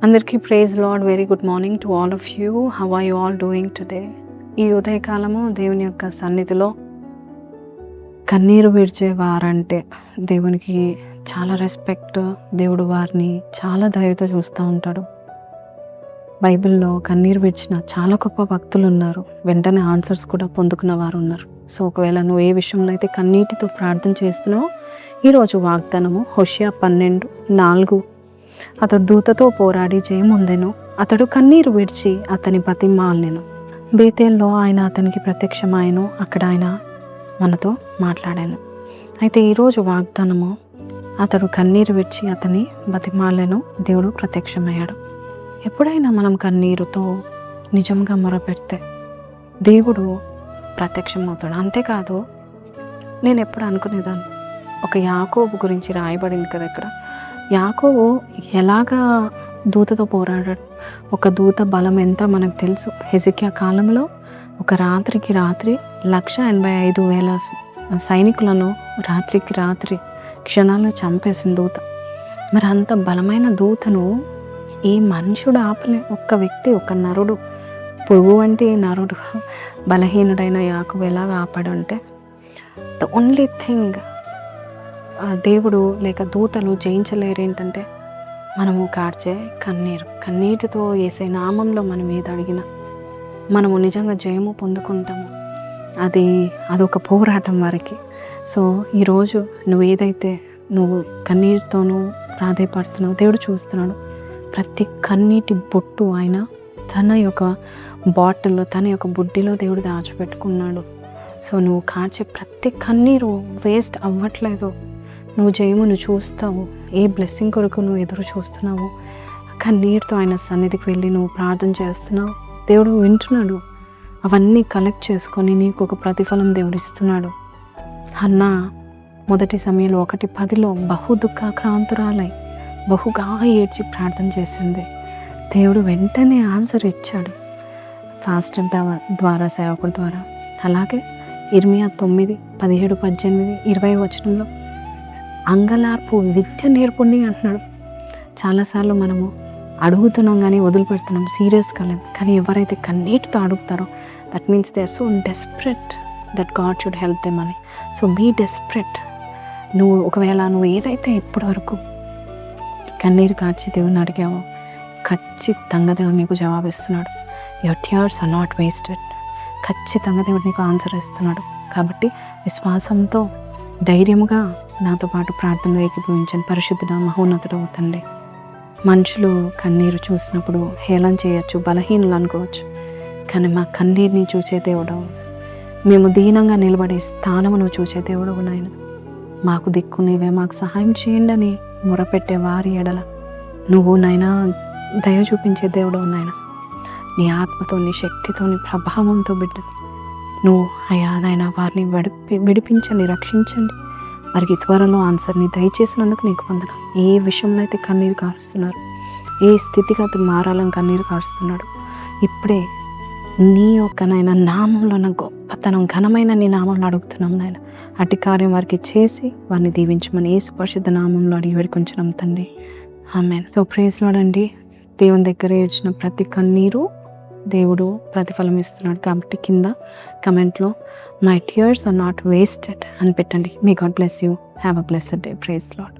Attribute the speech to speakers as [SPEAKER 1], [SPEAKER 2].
[SPEAKER 1] అందరికీ praise lord. Very good morning to all of you. How are you all doing today? ఈ ఉదయకాలము దేవుని యొక్క సన్నిధిలో కన్నీరు విడిచే వారంటే దేవునికి చాలా రెస్పెక్ట్. దేవుడు వారిని చాలా దయతో చూస్తూ ఉంటాడు. బైబిల్లో కన్నీరు విడిచిన చాలా గొప్ప భక్తులు ఉన్నారు. వెంటనే ఆన్సర్స్ కూడా పొందుకున్న వారు ఉన్నారు. సో ఒకవేళ నువ్వు ఏ విషయంలో అయితే కన్నీటితో ప్రార్థన చేస్తున్నావో ఈరోజు వాగ్దానము హోషేయ 12:4. అతడు దూతతో పోరాడి జయముందెను. అతడు కన్నీరు విడిచి అతని బతిమాలెను. బేతేల్లో ఆయన అతనికి ప్రత్యక్షమాయను. అక్కడ ఆయన మనతో మాట్లాడాను. అయితే ఈరోజు వాగ్దానము అతడు కన్నీరు విడిచి అతని బతిమాలెను. దేవుడు ప్రత్యక్షమయ్యాడు. ఎప్పుడైనా మనం కన్నీరుతో నిజంగా మొరపెడితే దేవుడు ప్రత్యక్షమవుతాడు. అంతేకాదు, నేను ఎప్పుడు అనుకునేదాన్ని, ఒక యాకోబు గురించి రాయబడింది కదా ఇక్కడ. యాకోబు ఎలాగా దూతతో పోరాడాడు. ఒక దూత బలం ఎంత మనకు తెలుసు. హెజెకియా కాలంలో ఒక రాత్రికి రాత్రి 185,000 సైనికులను రాత్రికి రాత్రి క్షణాల్లో చంపేసిన దూత. మరి అంత బలమైన దూతను ఏ మనుషుడు ఆపలే. ఒక్క వ్యక్తి, ఒక నరుడు, పురుగు వంటి నరుడు బలహీనుడైన యాకోబు ఎలాగ ఆపాడంటే, ద ఓన్లీ థింగ్ దేవుడు లేక దూతలు జయించలేరు ఏంటంటే మనము కార్చే కన్నీరు. కన్నీటితో యేసే నామంలో మనం ఏది అడిగినా మనము నిజంగా జయము పొందుకుంటాము. అదొక పోరాటం వారికి. సో ఈరోజు నువ్వు ఏదైతే నువ్వు కన్నీటితోనూ ప్రాధేయపడుతున్నావు, దేవుడు చూస్తున్నాడు. ప్రతి కన్నీటి బొట్టు ఆయన తన యొక్క బాటిల్లో, తన యొక్క బుడ్డిలో దేవుడు దాచిపెట్టుకున్నాడు. సో నువ్వు కార్చే ప్రతి కన్నీరు వేస్ట్ అవ్వట్లేదు. నువ్వు జయమును చూస్తావు. ఏ బ్లెస్సింగ్ కొరకు నువ్వు ఎదురు చూస్తున్నావు, కన్నీటితో ఆయన సన్నిధికి వెళ్ళి నువ్వు ప్రార్థన చేస్తున్నావు. దేవుడు వింటున్నాడు. అవన్నీ కలెక్ట్ చేసుకొని నీకు ఒక ప్రతిఫలం దేవుడు ఇస్తున్నాడు. హన్నా 1 సమూయేలు 1:10 బహు దుఃఖాక్రాంతురాలై బహుగా ఏడ్చి ప్రార్థన చేసింది. దేవుడు వెంటనే ఆన్సర్ ఇచ్చాడు, పాస్టర్ ద్వారా, సేవకుల ద్వారా. అలాగే ఇర్మియా 9:17-18, 20 అంగలార్పు విద్య నేర్పుండి అంటున్నాడు. చాలాసార్లు మనము అడుగుతున్నాం కానీ వదిలిపెడుతున్నాం, సీరియస్గా లేం. కానీ ఎవరైతే కన్నీటితో అడుగుతారో that means they are so desperate that God should help them అని. So be desperate. ఒకవేళ నువ్వు ఏదైతే ఇప్పటి వరకు కన్నీరు కార్చి దేవుని అడిగావో ఖచ్చితంగా దేవుడు నీకు జవాబిస్తున్నాడు. Your tears are not wasted. ఖచ్చితంగా దేవుడు నీకు ఆన్సర్ ఇస్తున్నాడు. కాబట్టి విశ్వాసంతో ధైర్యముగా నాతో పాటు ప్రార్థనలో ఏకీభవించండి. పరిశుద్ధుడ మహోన్నతుడు తండ్రి, మనుషులు కన్నీరు చూసినప్పుడు హేళన చేయొచ్చు, బలహీనులు అనుకోవచ్చు. కానీ మా కన్నీరుని చూసే దేవుడవు, మేము దీనంగా నిలబడే స్థానమును చూసే దేవుడవు నాయన. మాకు దిక్కు నీవే, మాకు సహాయం చేయండి అని మొరపెట్టే వారి ఎడల నువ్వు నాయన దయ చూపించే దేవుడవు నాయన. నీ ఆత్మతో, నీ శక్తితో, నీ ప్రభావంతో బిడ్డని నువ్వు అయ్యా నాయన వారిని విడిపించండి, రక్షించండి. వారికి త్వరలో ఆన్సర్ని దయచేసినందుకు నీకు వందన. ఏ విషయంలో అయితే కన్నీరు కారుస్తున్నారు, ఏ స్థితిగతి మారాలని కన్నీరు కారుస్తున్నాడు, ఇప్పుడే నీ యొక్క నాయన నామంలో నా గొప్పతనం, ఘనమైన నీ నామంలో అడుగుతున్నాం నాయన. అట్టి కార్యం వారికి చేసి వారిని దీవించమని యేసు పరిశుద్ధ నామంలో అడిగి వేడుకొంచున్నాం తండ్రి. ఆమేన్. సో ప్రైజ్ లార్డ్ అండి. దేవుని దగ్గర ఏడ్చిన ప్రతి కన్నీరు దేవుడు ప్రతిఫలం ఇస్తున్నాడు. కాబట్టి కింద కమెంట్లో my tears are not wasted అని పెట్టండి. May God bless you. Have a blessed day. Praise lord.